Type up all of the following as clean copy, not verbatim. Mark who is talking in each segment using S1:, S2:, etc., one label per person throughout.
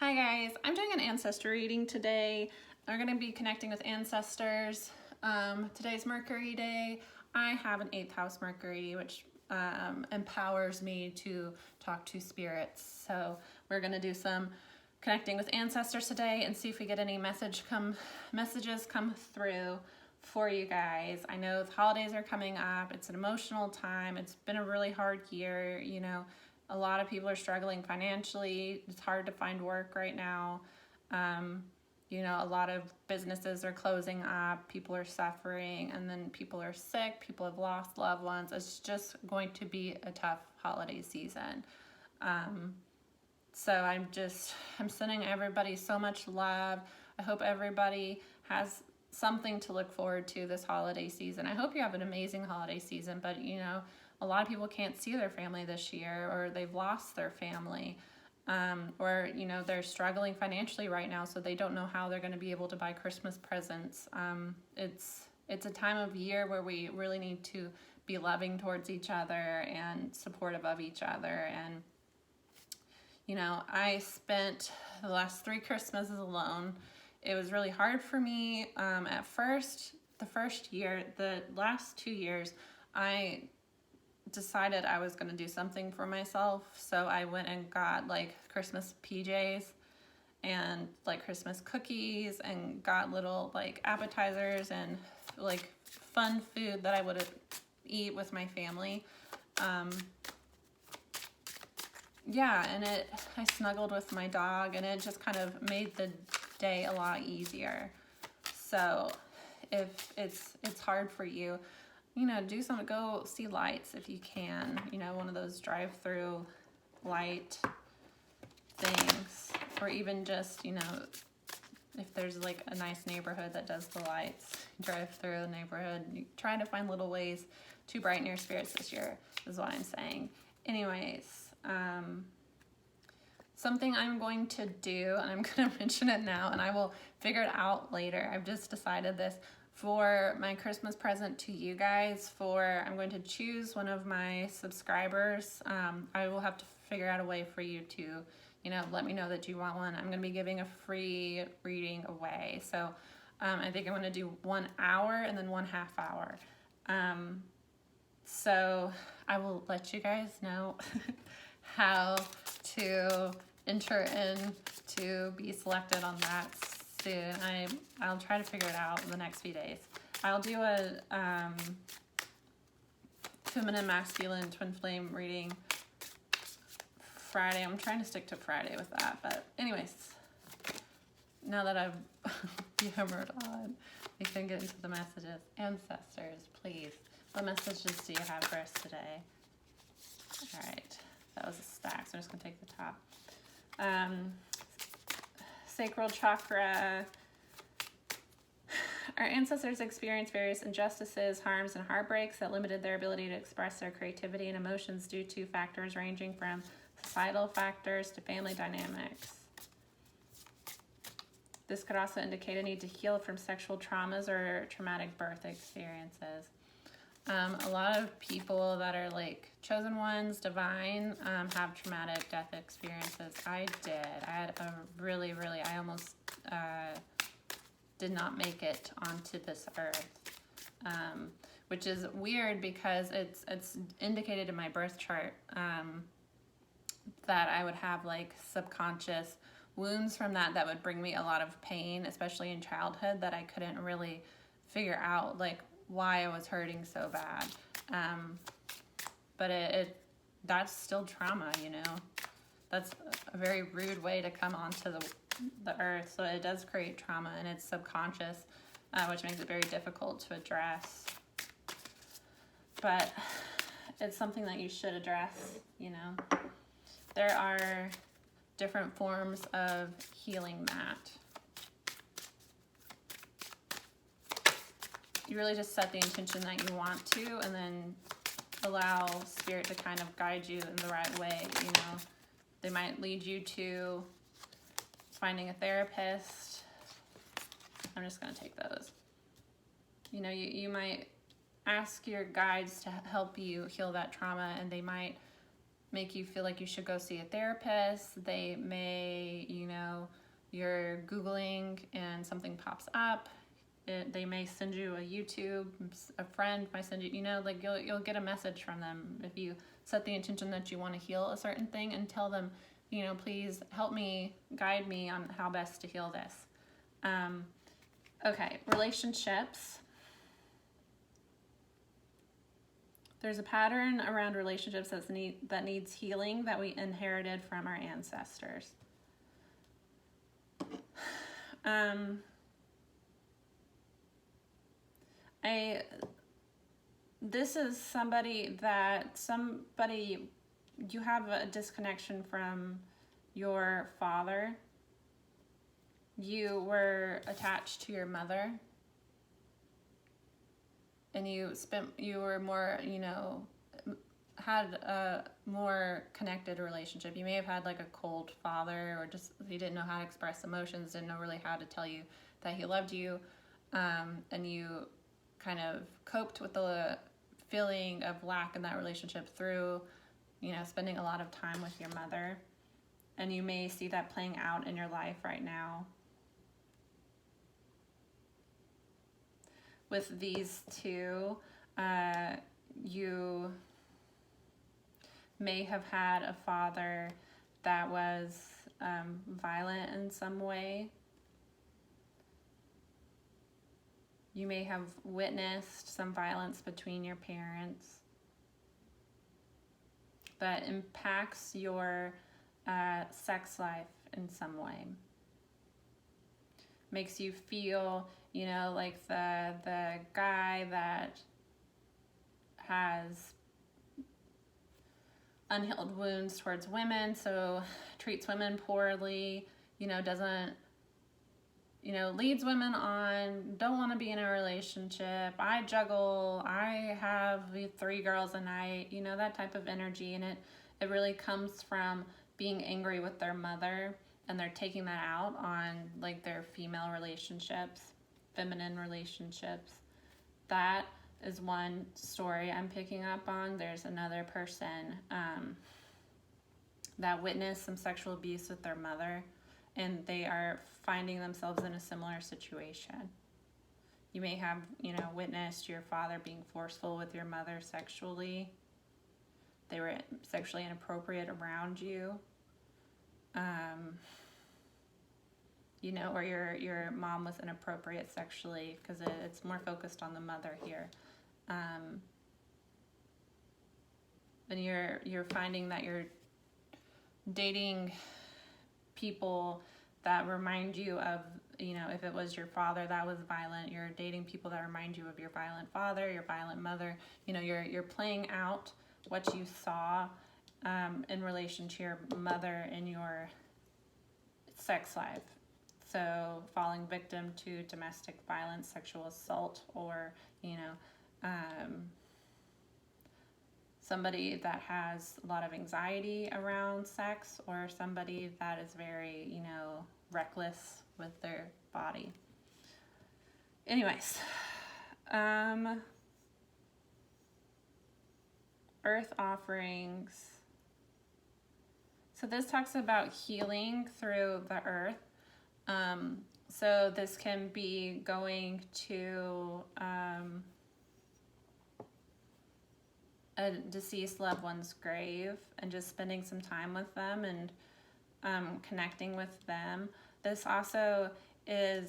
S1: Hi guys, I'm doing an ancestor reading today. We're going to be connecting with ancestors. Today's Mercury day. I have an 8th house Mercury, which empowers me to talk to spirits. So we're going to do some connecting with ancestors today and see if we get any messages come through for you guys. I know the holidays are coming up. It's an emotional time. It's been a really hard year, you know. A lot of people are struggling financially. It's hard to find work right now. You know, a lot of businesses are closing up. People are suffering, and then people are sick. People have lost loved ones. It's just going to be a tough holiday season. So I'm sending everybody so much love. I hope everybody has something to look forward to this holiday season. I hope you have an amazing holiday season, but you know, a lot of people can't see their family this year, or they've lost their family, or you know, they're struggling financially right now, so they don't know how they're going to be able to buy Christmas presents. It's a time of year where we really need to be loving towards each other and supportive of each other. And you know, I spent the last 3 Christmases alone. It was really hard for me at first. The first year, the last 2 years, I decided I was going to do something for myself. So I went and got like Christmas PJs and like Christmas cookies, and got little like appetizers and like fun food that I would eat with my family. Yeah, and I snuggled with my dog, and it just kind of made the day a lot easier. So if it's hard for you, you know, do something, go see lights if you can, you know, one of those drive-through light things, or even just, you know, if there's like a nice neighborhood that does the lights, drive through the neighborhood, try to find little ways to brighten your spirits this year is what I'm saying. Anyways, something I'm going to do, and I'm going to mention it now, and I will figure it out later. I've just decided this. For my Christmas present to you guys, I'm going to choose one of my subscribers. I will have to figure out a way for you to, you know, let me know that you want one. I'm going to be giving a free reading away. So I think I'm going to do 1 hour and then 1 half hour. So I will let you guys know how to enter in to be selected on that soon. I'll try to figure it out in the next few days. I'll do a feminine, masculine, twin flame reading Friday. I'm trying to stick to Friday with that, but anyways, now that I've hammered on, we can get into the messages. Ancestors, please, what messages do you have for us today? All right, that was a stack, so I'm just gonna take the top. Sacral Chakra. Our ancestors experienced various injustices, harms, and heartbreaks that limited their ability to express their creativity and emotions due to factors ranging from societal factors to family dynamics. This could also indicate a need to heal from sexual traumas or traumatic birth experiences. A lot of people that are like chosen ones, divine, have traumatic death experiences. I did. I had a really, I almost did not make it onto this earth, which is weird because it's indicated in my birth chart that I would have like subconscious wounds from that would bring me a lot of pain, especially in childhood, that I couldn't really figure out like why I was hurting so bad. But that's still trauma, you know. That's a very rude way to come onto the earth, so it does create trauma, and it's subconscious, which makes it very difficult to address. But it's something that you should address, you know. There are different forms of healing that. You really just set the intention that you want to, and then allow spirit to kind of guide you in the right way, you know. They might lead you to finding a therapist. I'm just going to take those. You know, you might ask your guides to help you heal that trauma, and they might make you feel like you should go see a therapist. They may, you know, you're Googling and something pops up. They may send you a YouTube, a friend might send you, you know, like you'll get a message from them if you set the intention that you want to heal a certain thing, and tell them, you know, please help me, guide me on how best to heal this. Okay, relationships. There's a pattern around relationships that needs healing that we inherited from our ancestors. This is somebody you have a disconnection from your father. You were attached to your mother, and you were more, you know, had a more connected relationship. You may have had like a cold father, or just he didn't know how to express emotions, didn't know really how to tell you that he loved you, and you kind of coped with the feeling of lack in that relationship through, you know, spending a lot of time with your mother. And you may see that playing out in your life right now. With these two, you may have had a father that was violent in some way. You may have witnessed some violence between your parents that impacts your sex life in some way. Makes you feel, you know, like the guy that has unhealed wounds towards women, so treats women poorly, you know, doesn't, you know, leads women on, don't want to be in a relationship, I juggle, I have 3 girls a night, you know, that type of energy. And it really comes from being angry with their mother, and they're taking that out on like their female relationships, feminine relationships. That is one story I'm picking up on. There's another person that witnessed some sexual abuse with their mother, and they are finding themselves in a similar situation. You may have, you know, witnessed your father being forceful with your mother sexually. They were sexually inappropriate around you. You know, or your mom was inappropriate sexually, because it's more focused on the mother here. And you're finding that you're dating people that remind you of, you know, if it was your father that was violent, you're dating people that remind you of your violent father, your violent mother. You know, you're playing out what you saw in relation to your mother in your sex life. So falling victim to domestic violence, sexual assault, or, you know, somebody that has a lot of anxiety around sex, or somebody that is very, you know, reckless with their body. Anyways, earth offerings. So this talks about healing through the earth. So this can be going to a deceased loved one's grave and just spending some time with them and connecting with them. This also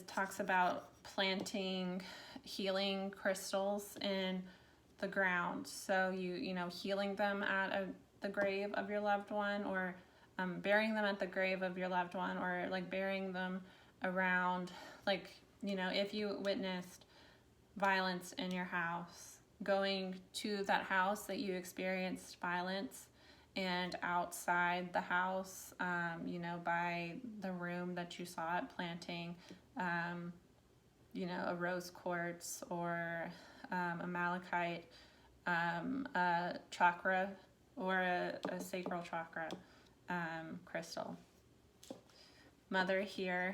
S1: talks about planting healing crystals in the ground. So you know, healing them at the grave of your loved one, or burying them at the grave of your loved one, or like burying them around, like, you know, if you witnessed violence in your house, going to that house that you experienced violence, and outside the house, you know, by the room that you saw it, planting, you know, a rose quartz or a malachite, a chakra, or a sacral chakra crystal. Mother here.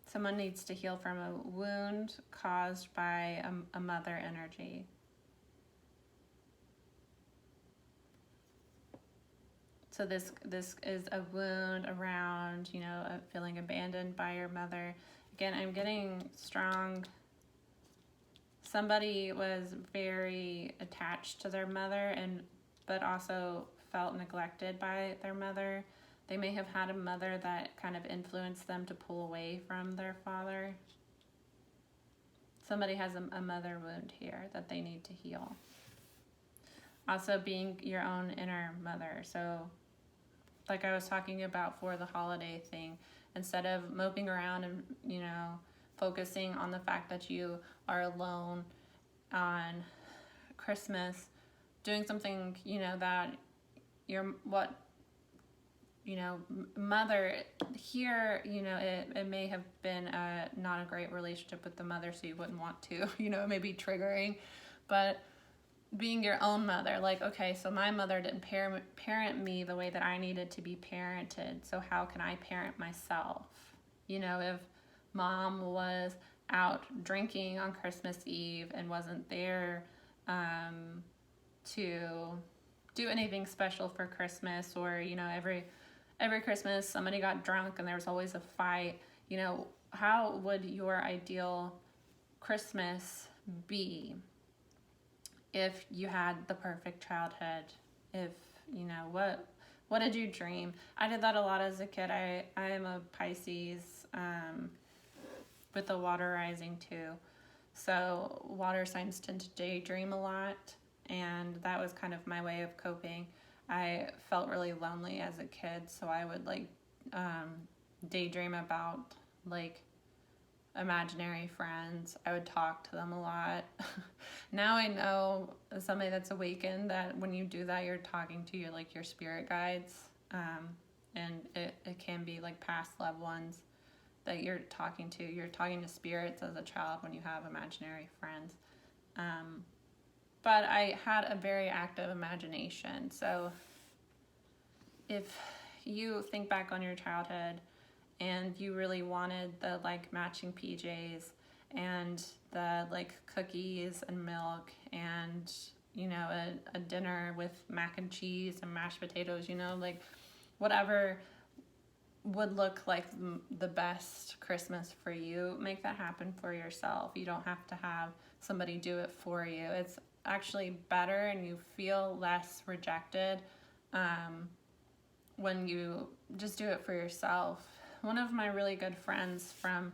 S1: Someone needs to heal from a wound caused by a mother energy. So this is a wound around, feeling abandoned by your mother. Again, I'm getting strong. Somebody was very attached to their mother, but also felt neglected by their mother. They may have had a mother that kind of influenced them to pull away from their father. Somebody has a mother wound here that they need to heal. Also being your own inner mother. So like I was talking about for the holiday thing, instead of moping around and, focusing on the fact that you are alone on Christmas, doing something, that mother here, it may have been not a great relationship with the mother, so you wouldn't want to, it may be triggering, but being your own mother, like, okay, so my mother didn't parent me the way that I needed to be parented, so how can I parent myself? If mom was out drinking on Christmas Eve and wasn't there to do anything special for Christmas, or, every Christmas somebody got drunk and there was always a fight, how would your ideal Christmas be if you had the perfect childhood? If, what did you dream? I did that a lot as a kid. I am a Pisces with the water rising too. So water signs tend to daydream a lot, and that was kind of my way of coping. I felt really lonely as a kid, so I would daydream about imaginary friends. I would talk to them a lot. Now I know, as somebody that's awakened, that when you do that, you're talking to your spirit guides, and it can be past loved ones that you're talking to. You're talking to spirits as a child when you have imaginary friends. But I had a very active imagination. So if you think back on your childhood and you really wanted the matching PJs and the cookies and milk and a dinner with mac and cheese and mashed potatoes, whatever would look like the best Christmas for you, make that happen for yourself. You don't have to have somebody do it for you. It's actually better, and you feel less rejected when you just do it for yourself. One of my really good friends from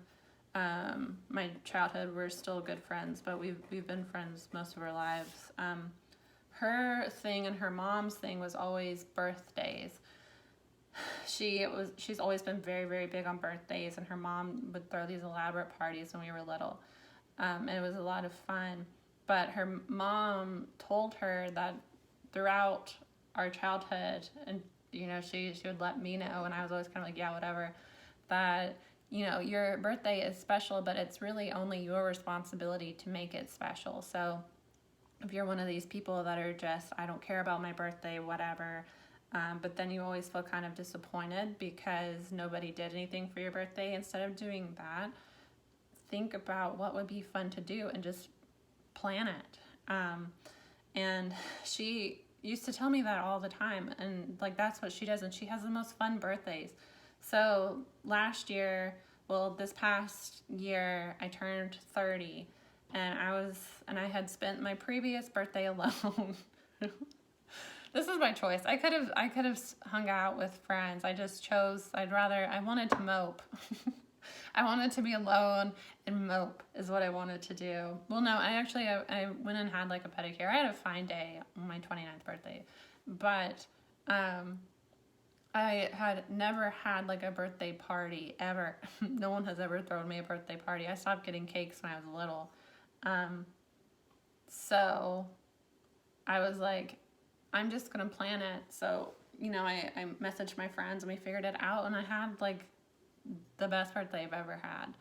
S1: my childhood, we're still good friends, but we've been friends most of our lives. Her thing and her mom's thing was always birthdays. She's always been very, very big on birthdays, and her mom would throw these elaborate parties when we were little. It was a lot of fun. But her mom told her that throughout our childhood, and she would let me know, and I was always kind of yeah, whatever, that your birthday is special, but it's really only your responsibility to make it special. So if you're one of these people that are just, I don't care about my birthday, whatever, but then you always feel kind of disappointed because nobody did anything for your birthday, instead of doing that, think about what would be fun to do and just plan it. And she used to tell me that all the time, and that's what she does, and she has the most fun birthdays. So this past year I turned 30, and I had spent my previous birthday alone. This is my choice. I could have hung out with friends. I just chose, I wanted to mope. I wanted to be alone and mope is what I wanted to do. Well, no, I went and had a pedicure. I had a fine day on my 29th birthday, but I had never had a birthday party ever. No one has ever thrown me a birthday party. I stopped getting cakes when I was little. So I was I'm just going to plan it. So, I messaged my friends and we figured it out, and I had the best birthday I've ever had.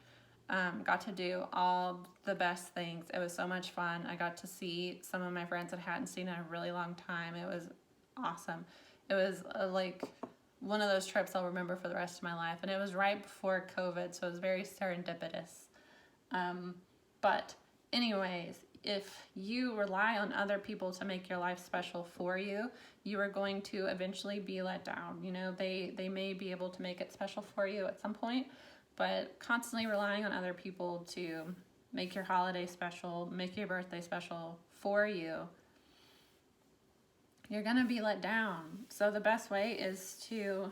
S1: Got to do all the best things. It was so much fun. I got to see some of my friends that I hadn't seen in a really long time. It was awesome. It was one of those trips I'll remember for the rest of my life. And it was right before COVID, so it was very serendipitous. But anyways, if you rely on other people to make your life special for you, you are going to eventually be let down. You know, they may be able to make it special for you at some point, but constantly relying on other people to make your holiday special, make your birthday special for you, you're gonna be let down. So the best way is to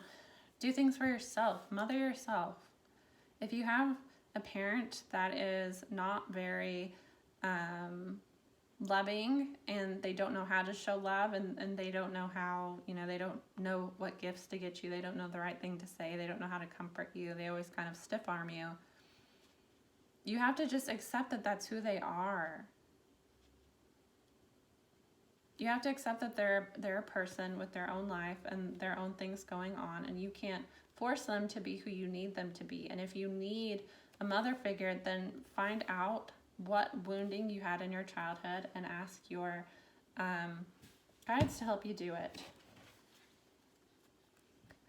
S1: do things for yourself, mother yourself. If you have a parent that is not very loving, and they don't know how to show love, and they don't know how, you know, they don't know what gifts to get you, they don't know the right thing to say, they don't know how to comfort you, they always kind of stiff arm you, you have to just accept that that's who they are. You have to accept that they're a person with their own life and their own things going on, and you can't force them to be who you need them to be. And if you need a mother figure, then find out what wounding you had in your childhood and ask your guides to help you do it.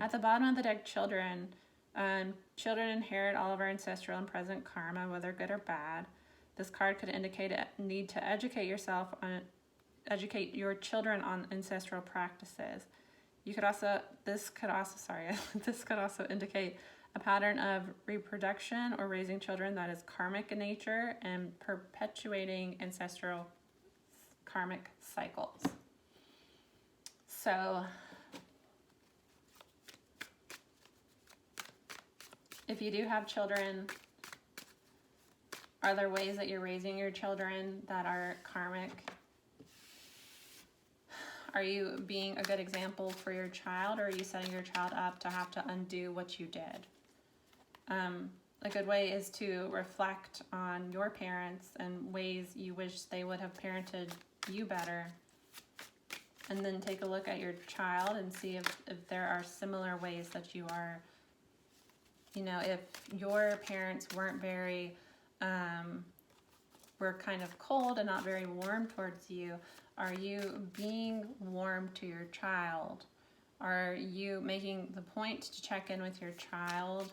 S1: At the bottom of the deck, children. Children inherit all of our ancestral and present karma, whether good or bad. This card could indicate a need to educate your children on ancestral practices. This could also indicate a pattern of reproduction or raising children that is karmic in nature and perpetuating ancestral karmic cycles. So if you do have children, are there ways that you're raising your children that are karmic? Are you being a good example for your child, or are you setting your child up to have to undo what you did? A good way is to reflect on your parents and ways you wish they would have parented you better. And then take a look at your child and see if there are similar ways that you are, you know, if your parents weren't very, were kind of cold and not very warm towards you, are you being warm to your child? Are you making the point to check in with your child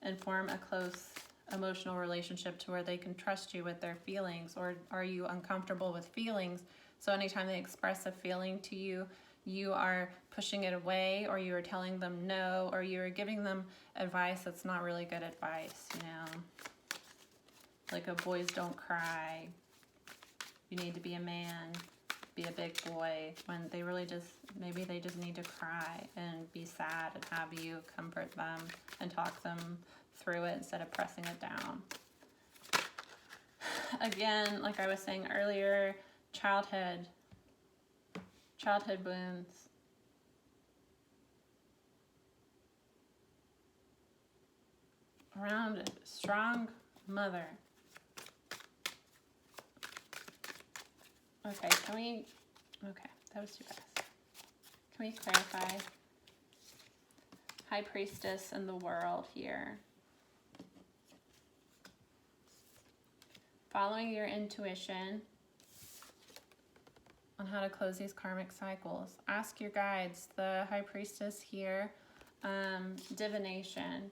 S1: and form a close emotional relationship to where they can trust you with their feelings? Or are you uncomfortable with feelings? So anytime they express a feeling to you, you are pushing it away, or you are telling them no, or you are giving them advice that's not really good advice, you know? Like a boys don't cry, you need to be a man, be a big boy, when they really just, maybe they just need to cry and be sad and have you comfort them and talk them through it instead of pressing it down. Again, like I was saying earlier, childhood wounds. Around a strong mother. Okay, that was too fast. Can we clarify? High Priestess in the world here. Following your intuition on how to close these karmic cycles. Ask your guides. The High Priestess here, divination.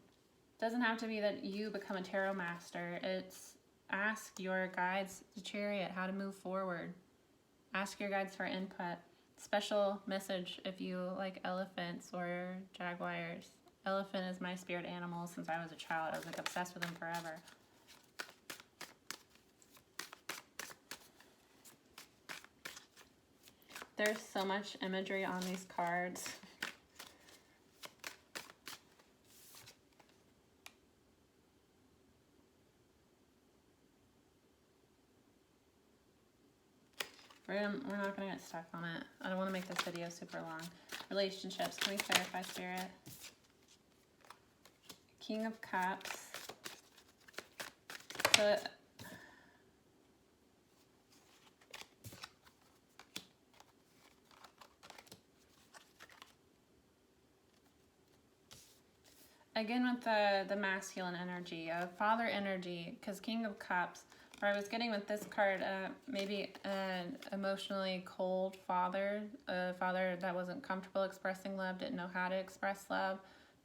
S1: Doesn't have to be that you become a tarot master. It's ask your guides, the Chariot, how to move forward. Ask your guides for input. Special message if you like elephants or jaguars. Elephant is my spirit animal since I was a child. I was like obsessed with them forever. There's so much imagery on these cards. We're not going to get stuck on it. I don't want to make this video super long. Relationships. Can we clarify, Spirit? King of Cups. So, again with the masculine energy, father energy, because King of Cups, where I was getting with this card, maybe an emotionally cold father, a father that wasn't comfortable expressing love, didn't know how to express love,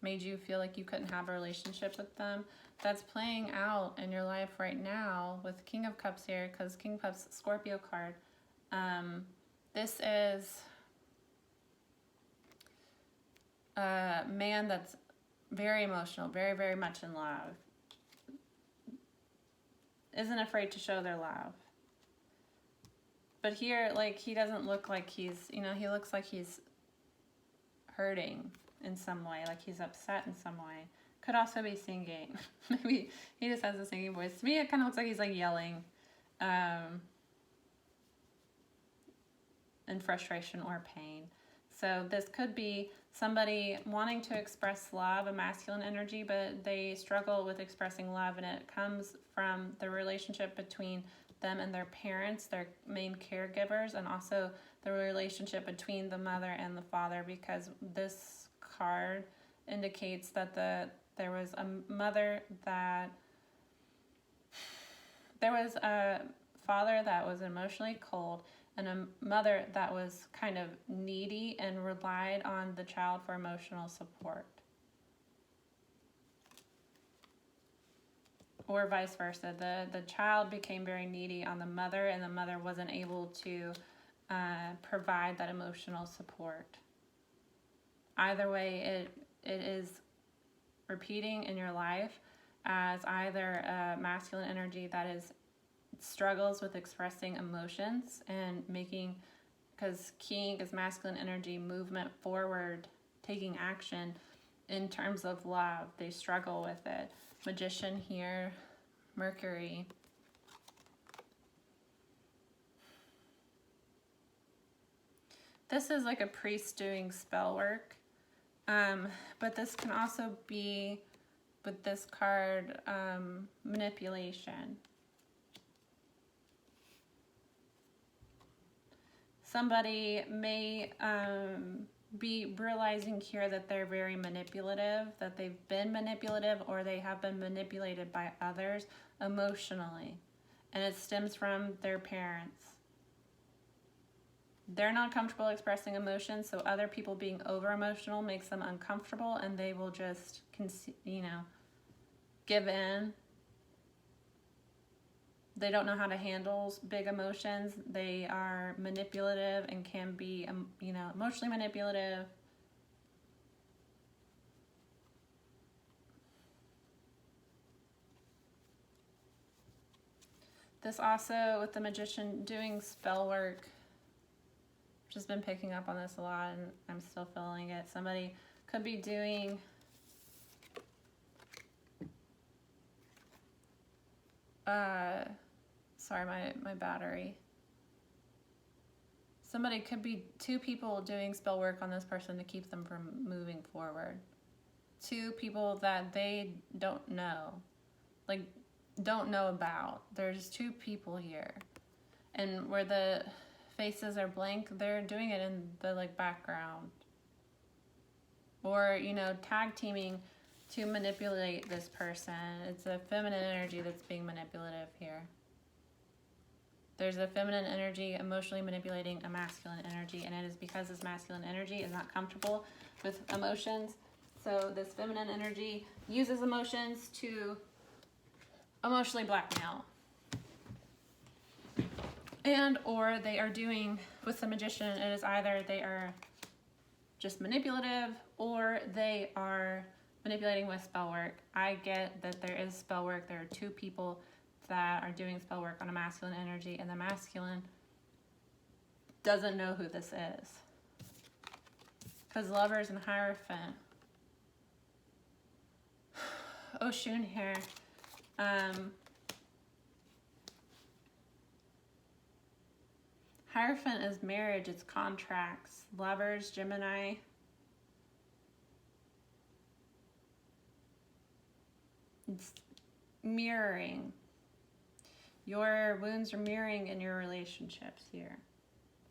S1: made you feel like you couldn't have a relationship with them. That's playing out in your life right now with King of Cups here, because King of Cups, Scorpio card. This is a man that's very emotional, very, very much in love. Isn't afraid to show their love. But here, like, he doesn't look like he's, you know, he looks like he's hurting in some way, like he's upset in some way. Could also be singing. Maybe he just has a singing voice. To me, it kind of looks like he's like yelling in frustration or pain. So this could be somebody wanting to express love, a masculine energy, but they struggle with expressing love, and it comes from the relationship between them and their parents, their main caregivers, and also the relationship between the mother and the father, because this card indicates that there was a mother that, there was a father that was emotionally cold and a mother that was kind of needy and relied on the child for emotional support. Or vice versa. The child became very needy on the mother, and the mother wasn't able to provide that emotional support. Either way, it is repeating in your life as either a masculine energy that is struggles with expressing emotions and making, because King is masculine energy, movement forward, taking action in terms of love. They struggle with it. Magician here, Mercury. This is like a priest doing spell work, but this can also be, with this card, manipulation. Somebody may be realizing here that they're very manipulative, that they've been manipulative, or they have been manipulated by others emotionally, and it stems from their parents. They're not comfortable expressing emotions, so other people being over emotional makes them uncomfortable, and they will just, give in. They don't know how to handle big emotions. They are manipulative and can be, emotionally manipulative. This also, with the Magician doing spell work, just been picking up on this a lot, and I'm still feeling it. Somebody could be doing sorry, my battery. Somebody could be, two people doing spell work on this person to keep them from moving forward. Two people that they don't know about. There's two people here. And where the faces are blank, they're doing it in the background. Or, tag teaming to manipulate this person. It's a feminine energy that's being manipulative here. There's a feminine energy emotionally manipulating a masculine energy, and it is because this masculine energy is not comfortable with emotions. So this feminine energy uses emotions to emotionally blackmail. And or they are doing, with the Magician, it is either they are just manipulative or they are manipulating with spell work. I get that there is spell work. There are two people that are doing spell work on a masculine energy, and the masculine doesn't know who this is. Because Lovers and Hierophant. Oshun here. Hierophant is marriage, it's contracts. Lovers, Gemini. It's mirroring. Your wounds are mirroring in your relationships here.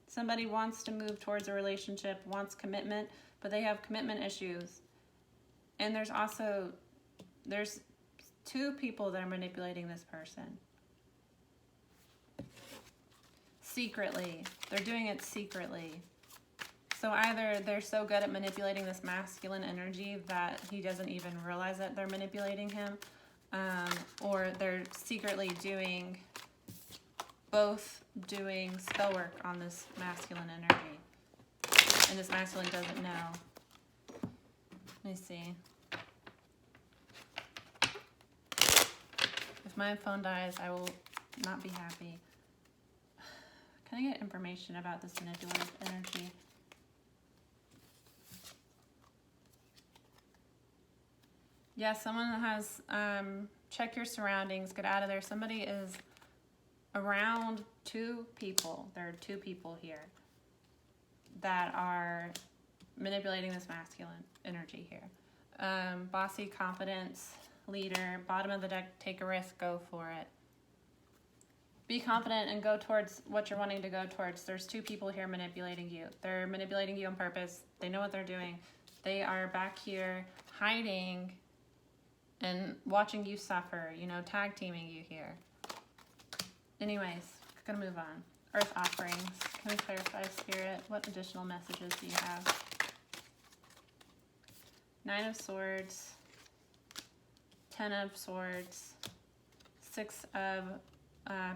S1: Somebody wants to move towards a relationship, wants commitment, but they have commitment issues. And there's two people that are manipulating this person. Secretly. They're doing it secretly. So either they're so good at manipulating this masculine energy that he doesn't even realize that they're manipulating him, or they're secretly doing spell work on this masculine energy, and this masculine doesn't know. Let me see. If my phone dies, I will not be happy. Can I get information about this manipulative energy? Yeah, someone has, check your surroundings, get out of there. Somebody is around two people. There are two people here that are manipulating this masculine energy here. Bossy, confidence, leader, bottom of the deck, take a risk, go for it. Be confident and go towards what you're wanting to go towards. There's two people here manipulating you. They're manipulating you on purpose. They know what they're doing. They are back here hiding and watching you suffer, you know, tag teaming you here. Anyways, gonna move on. Earth offerings. Can we clarify, Spirit? What additional messages do you have? 9 of Swords, 10 of Swords, 6 of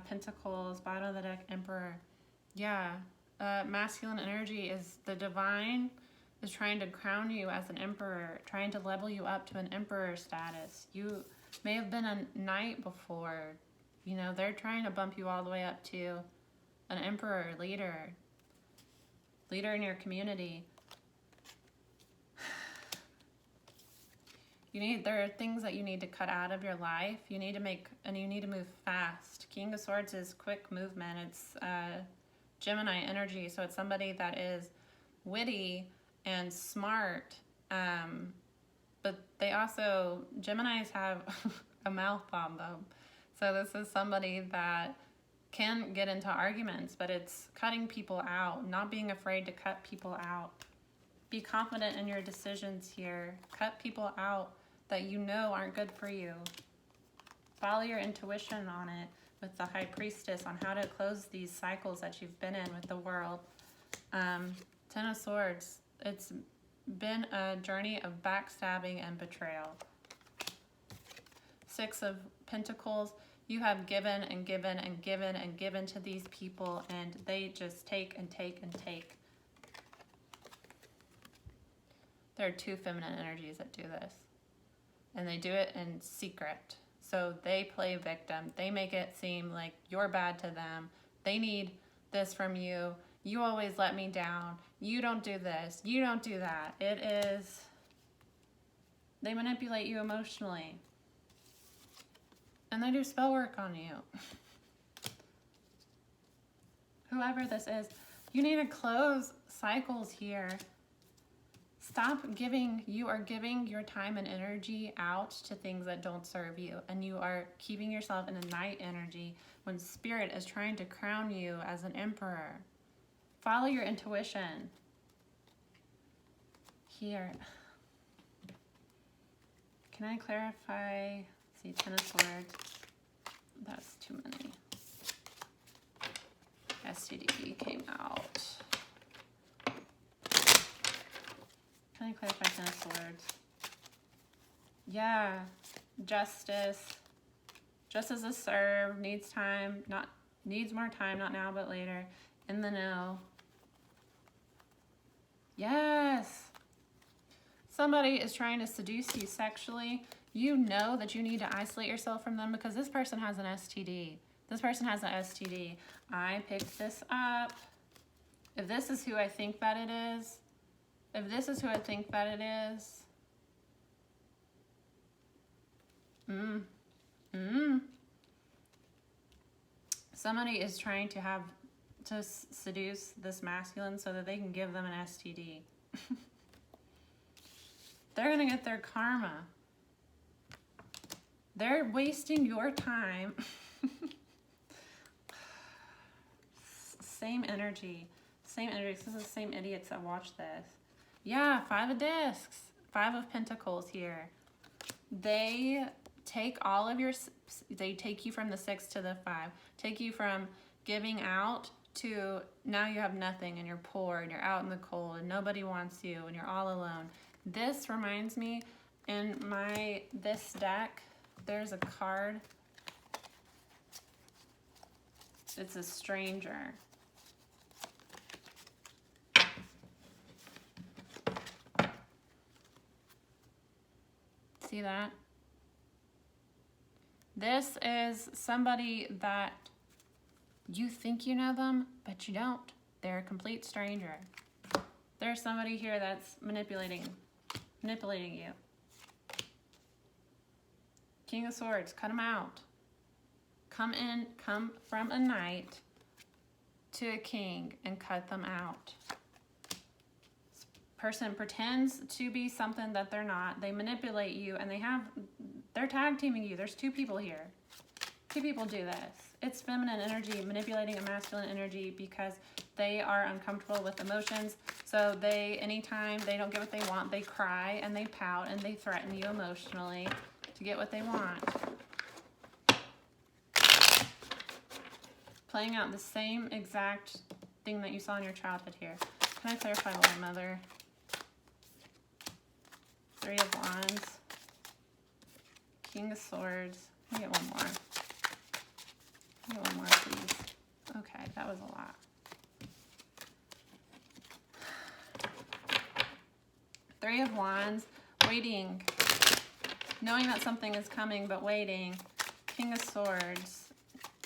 S1: Pentacles, bottom of the deck, Emperor. Yeah, masculine energy is the divine is trying to crown you as an emperor, trying to level you up to an emperor status. You may have been a knight before. You know, they're trying to bump you all the way up to an emperor, leader in your community. There are things that you need to cut out of your life. You need to move fast. King of Swords is quick movement. It's Gemini energy, so it's somebody that is witty and smart, but they also, Geminis have a mouth on them. So this is somebody that can get into arguments, but it's cutting people out, not being afraid to cut people out. Be confident in your decisions here. Cut people out that you know aren't good for you. Follow your intuition on it with the High Priestess on how to close these cycles that you've been in with the world. 10 of Swords. It's been a journey of backstabbing and betrayal. 6 of Pentacles. You have given and given and given and given to these people, and they just take and take and take. There are two feminine energies that do this, and they do it in secret. So they play victim. They make it seem like you're bad to them. They need this from you. You always let me down. You don't do this. You don't do that. They manipulate you emotionally. And they do spell work on you. Whoever this is, you need to close cycles here. Stop giving. You are giving your time and energy out to things that don't serve you. And you are keeping yourself in a knight energy when Spirit is trying to crown you as an emperor. Follow your intuition. Here. Can I clarify? See, 10 of Swords. That's too many. STD came out. Can I clarify 10 of Swords? Yeah. Justice. Justice is served. Needs time. Needs more time. Not now, but later. In the know. Yes. Somebody is trying to seduce you sexually. You know that you need to isolate yourself from them because this person has an STD. This person has an STD. I picked this up. If this is who I think that it is, somebody is trying to seduce this masculine so that they can give them an STD. They're gonna get their karma. They're wasting your time. Same energy. This is the same idiots that watch this. Yeah, 5 of discs. 5 of Pentacles here. They take all of they take you from the 6 to the 5. Take you from giving out to now you have nothing and you're poor and you're out in the cold and nobody wants you and you're all alone. This reminds me, in this deck, there's a card. It's a stranger. See that? This is somebody that you think you know them, but you don't. They're a complete stranger. There's somebody here that's manipulating you. King of Swords, cut them out. Come from a knight to a king and cut them out. This person pretends to be something that they're not. They manipulate you, and they're tag teaming you. There's two people here. Two people do this. It's feminine energy manipulating a masculine energy because they are uncomfortable with emotions. So anytime they don't get what they want, they cry and they pout and they threaten you emotionally to get what they want. Playing out the same exact thing that you saw in your childhood here. Can I clarify what my mother? Three of Wands. King of Swords. Let me get one more. Get one more, please. Okay, that was a lot. Three of Wands, waiting. Knowing that something is coming, but waiting. King of Swords.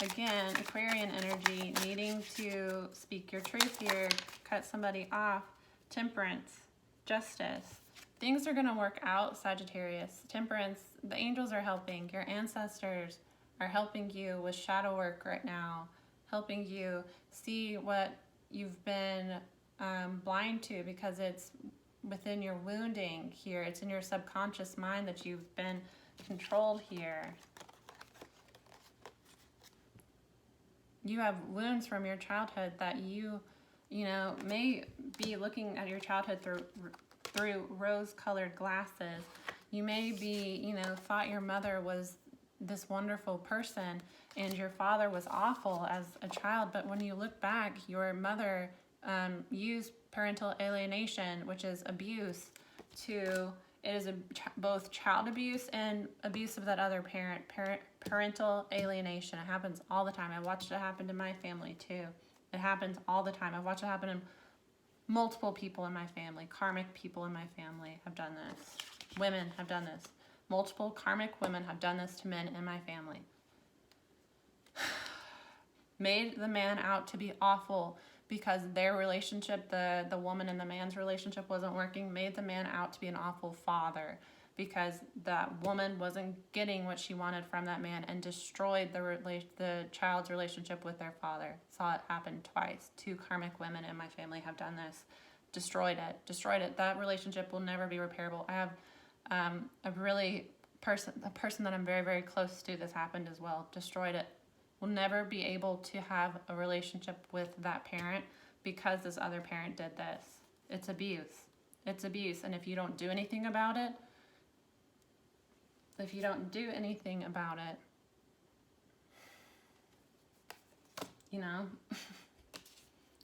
S1: Again, Aquarian energy, needing to speak your truth here, cut somebody off. Temperance, Justice. Things are going to work out, Sagittarius. Temperance, the angels are helping. Your ancestors are helping you with shadow work right now, helping you see what you've been blind to, because it's within your wounding here. It's in your subconscious mind that you've been controlled here. You have wounds from your childhood that you may be looking at your childhood through rose-colored glasses. You may be, thought your mother was this wonderful person and your father was awful as a child, but when you look back, your mother used parental alienation, which is abuse, it is both child abuse and abuse of that other parent. Parental alienation. It happens all the time. I watched it happen to my family too. It happens all the time. I've watched it happen to multiple people in my family. Karmic people in my family have done this. Women have done this. Multiple karmic women have done this to men in my family. Made the man out to be awful because their relationship, the woman and the man's relationship wasn't working. Made the man out to be an awful father because that woman wasn't getting what she wanted from that man, and destroyed the child's relationship with their father. Saw it happen twice. Two karmic women in my family have done this. Destroyed it. That relationship will never be repairable. I have a person that I'm very, very close to, this happened as well. Destroyed it. Will never be able to have a relationship with that parent because this other parent did this. It's abuse. It's abuse. And if you don't do anything about it,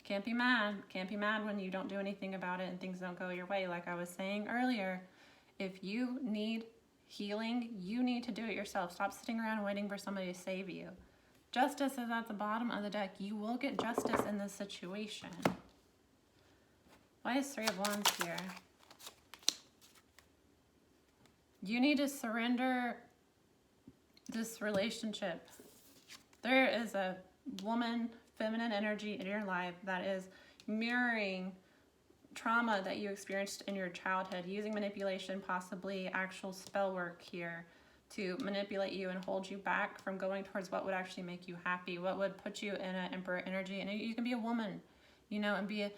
S1: can't be mad. Can't be mad when you don't do anything about it and things don't go your way. Like I was saying earlier, if you need healing, you need to do it yourself. Stop sitting around waiting for somebody to save you. Justice is at the bottom of the deck. You will get justice in this situation. Why is Three of Wands here? You need to surrender this relationship. There is a woman, feminine energy in your life that is mirroring trauma that you experienced in your childhood, using manipulation, possibly actual spell work here, to manipulate you and hold you back from going towards what would actually make you happy, what would put you in an emperor energy. And you can be a woman, and be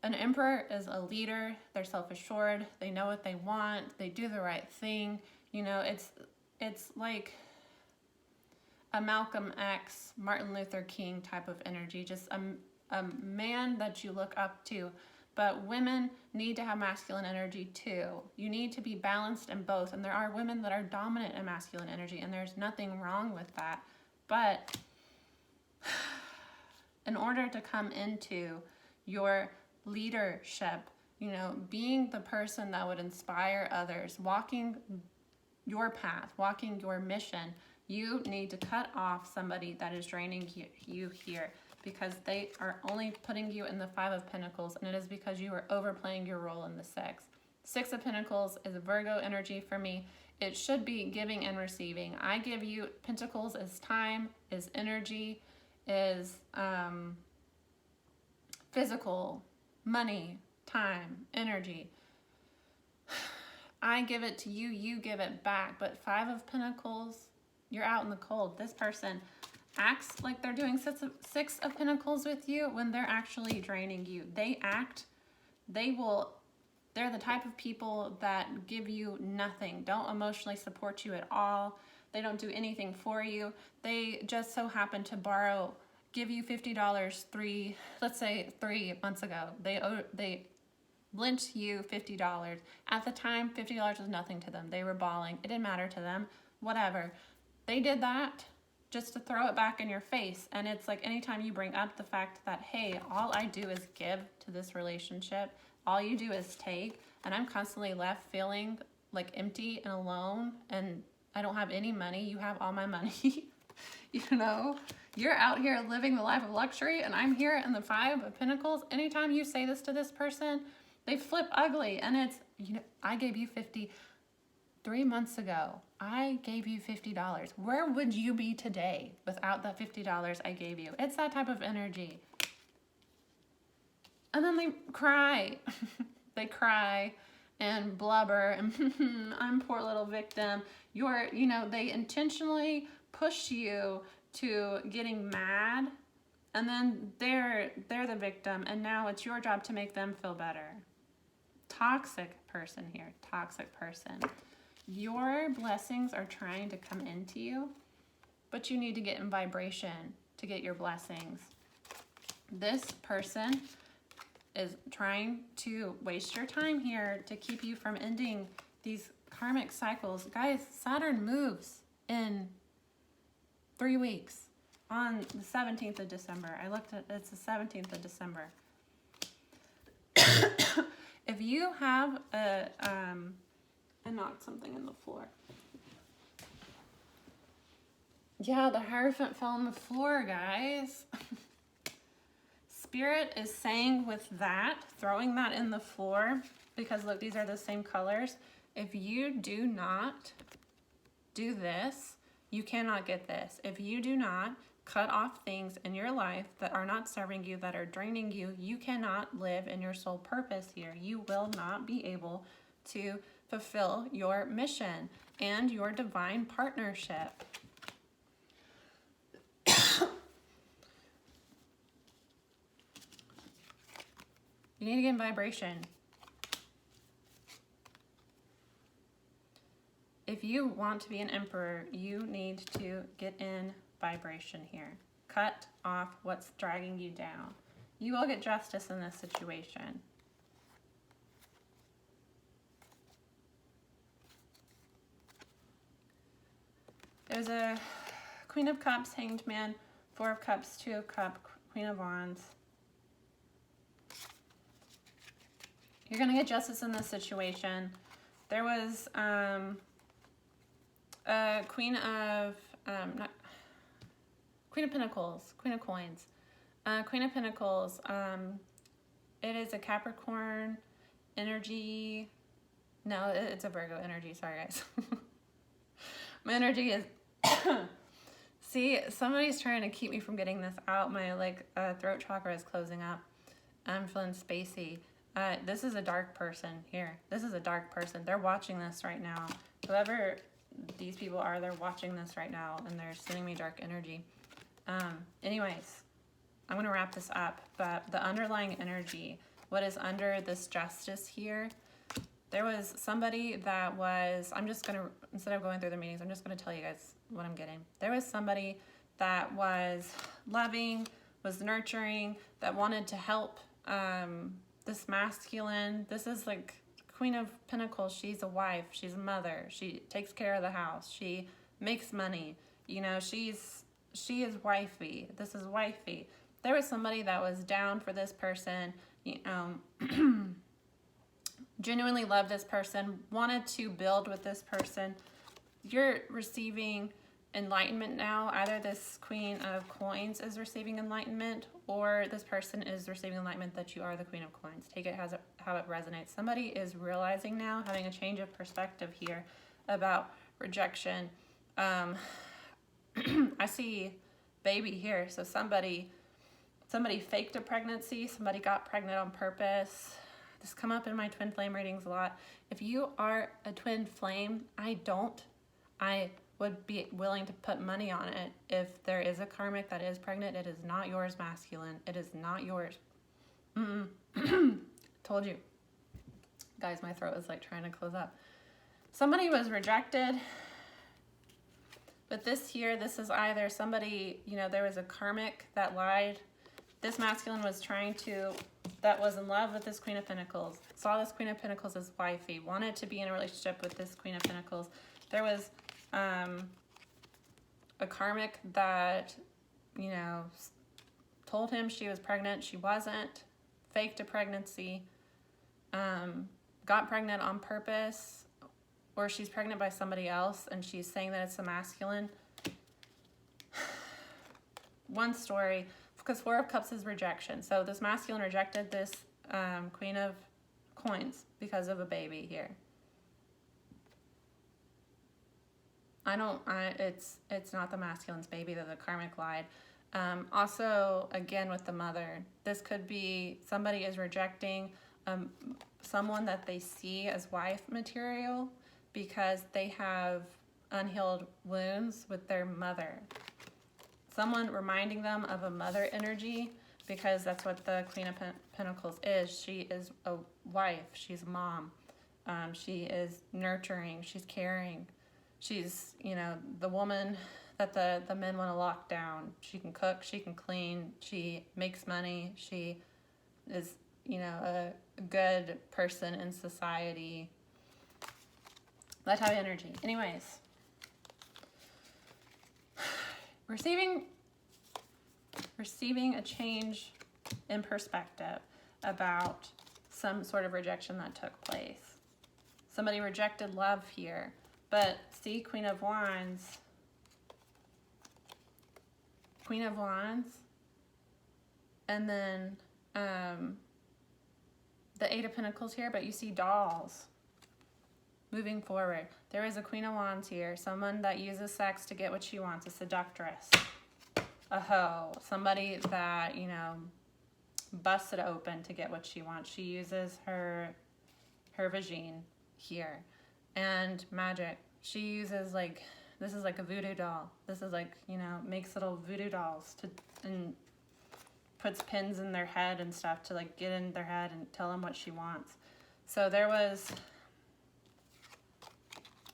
S1: an emperor is a leader. They're self-assured. They know what they want. They do the right thing. It's like a Malcolm X, Martin Luther King type of energy, just a man that you look up to. But women need to have masculine energy too. You need to be balanced in both. And there are women that are dominant in masculine energy, and there's nothing wrong with that. But in order to come into your leadership, you know, being the person that would inspire others, walking your path, walking your mission, you need to cut off somebody that is draining you here, because they are only putting you in the Five of Pentacles, and it is because you are overplaying your role in the Six. Six of Pentacles is a Virgo energy for me. It should be giving and receiving. I give you Pentacles as time, is energy, is physical, money, time, energy. I give it to you, you give it back. But Five of Pentacles, you're out in the cold. This person acts like they're doing Six of Pentacles with you when they're actually draining you. They're the type of people that give you nothing, don't emotionally support you at all. They don't do anything for you. They just so happen to give you $50 let's say 3 months ago. They lent you $50. At the time, $50 was nothing to them. They were bawling. It didn't matter to them. Whatever. They did that just to throw it back in your face. And it's like anytime you bring up the fact that, hey, all I do is give to this relationship, all you do is take, and I'm constantly left feeling like empty and alone, and I don't have any money. You have all my money. You know, you're out here living the life of luxury, and I'm here in the Five of Pentacles. Anytime you say this to this person, they flip ugly. And it's, you know, I gave you 3 months ago. I gave you $50. Where would you be today without that $50 I gave you? It's that type of energy. And then they cry. They cry and blubber and I'm poor little victim. They intentionally push you to getting mad, and then they're the victim, and now it's your job to make them feel better. Toxic person here, toxic person. Your blessings are trying to come into you, but you need to get in vibration to get your blessings. This person is trying to waste your time here to keep you from ending these karmic cycles. Guys, Saturn moves in 3 weeks on the 17th of December. I looked at it's the 17th of December. If you have I knocked something in the floor. Yeah, the Hierophant fell on the floor, guys. Spirit is saying with that, throwing that in the floor, because look, these are the same colors. If you do not do this, you cannot get this. If you do not cut off things in your life that are not serving you, that are draining you, you cannot live in your soul purpose here. You will not be able to fulfill your mission and your divine partnership. You need to get in vibration. If you want to be an emperor, you need to get in vibration here. Cut off what's dragging you down. You will get justice in this situation. There's a Queen of Cups, Hanged Man, Four of Cups, Two of Cups, Queen of Wands. You're going to get justice in this situation. There was Queen of Pentacles, Queen of Coins. Queen of Pentacles, it is a Capricorn energy. No, it's a Virgo energy. Sorry, guys. My energy is... See, somebody's trying to keep me from getting this out. My throat chakra is closing up. I'm feeling spacey. This is a dark person here. This is a dark person. They're watching this right now. Whoever these people are, they're watching this right now, and they're sending me dark energy. Anyways, I'm going to wrap this up, but the underlying energy, what is under this justice here, there was somebody that was, I'm just going to, instead of going through the meetings, I'm just going to tell you guys what I'm getting. There was somebody that was loving, was nurturing, that wanted to help this masculine. This is like Queen of Pentacles. She's a wife. She's a mother. She takes care of the house. She makes money. You know, she is wifey. This is wifey. there was somebody that was down for this person, you know, genuinely loved this person, wanted to build with this person. You're receiving enlightenment now. Either this Queen of Coins is receiving enlightenment, or this person is receiving enlightenment that you are the Queen of Coins. Take it how it resonates. Somebody is realizing now, having a change of perspective here about rejection. I see baby here. So somebody faked a pregnancy. Somebody got pregnant on purpose. This come up in my twin flame readings a lot. If you are a twin flame, I would be willing to put money on it. If there is a karmic that is pregnant, it is not yours, masculine. It is not yours. Told you. Guys, my throat is like trying to close up. Somebody was rejected. But this here, this is either somebody, you know, there was a karmic that lied. This masculine was that was in love with this Queen of Pentacles. Saw this Queen of Pentacles as wifey. Wanted to be in a relationship with this Queen of Pentacles. There was a karmic that, you know, told him she was pregnant. She wasn't. Faked a pregnancy. Got pregnant on purpose. Or she's pregnant by somebody else and she's saying that it's a masculine. One story, because Four of Cups is rejection. So this masculine rejected this Queen of Coins because of a baby here. It's not the masculine's baby, that the karmic lied. Also, again, with the mother, this could be somebody is rejecting someone that they see as wife material because they have unhealed wounds with their mother. Someone reminding them of a mother energy, because that's what the Queen of Pentacles is. She is a wife. She's a mom. She is nurturing. She's caring. She's, you know, the woman that the men want to lock down. She can cook. She can clean. She makes money. She is, you know, a good person in society. That type of energy. Anyways, receiving a change in perspective about some sort of rejection that took place. Somebody rejected love here, but see, Queen of Wands, and then the Eight of Pentacles here, but you see dolls. Moving forward, there is a Queen of Wands here, someone that uses sex to get what she wants, a seductress, a hoe, somebody that, you know, busts it open to get what she wants. She uses her vagine here, and magic. She uses, like, this is like a voodoo doll. This is like, you know, makes little voodoo dolls and puts pins in their head and stuff to, like, get in their head and tell them what she wants. So there was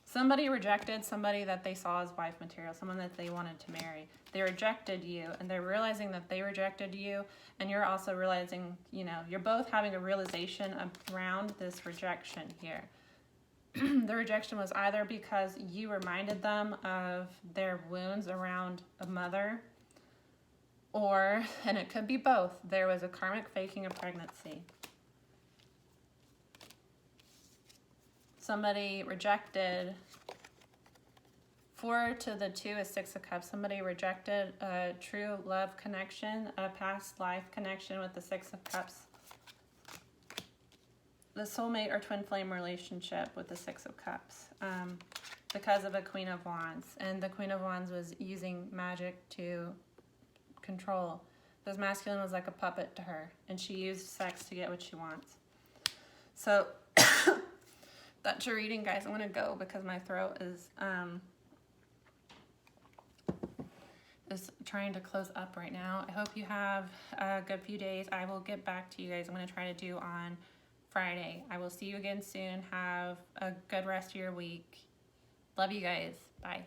S1: somebody rejected somebody that they saw as wife material, someone that they wanted to marry. They rejected you, and they're realizing that they rejected you, and you're also realizing, you know, you're both having a realization around this rejection here. The rejection was either because you reminded them of their wounds around a mother, or, and it could be both, there was a karmic faking a pregnancy. Somebody rejected, 4 to the 2 is 6 of Cups. Somebody rejected a true love connection, a past life connection with the 6 of Cups. The soulmate or twin flame relationship with the 6 of Cups, because of a Queen of Wands. And the Queen of Wands was using magic to control. This masculine was like a puppet to her, and she used sex to get what she wants. So that's your reading, guys. I'm gonna go because my throat is trying to close up right now. I hope you have a good few days. I will get back to you guys. I'm gonna try to do on Friday. I will see you again soon. Have a good rest of your week. Love you guys. Bye.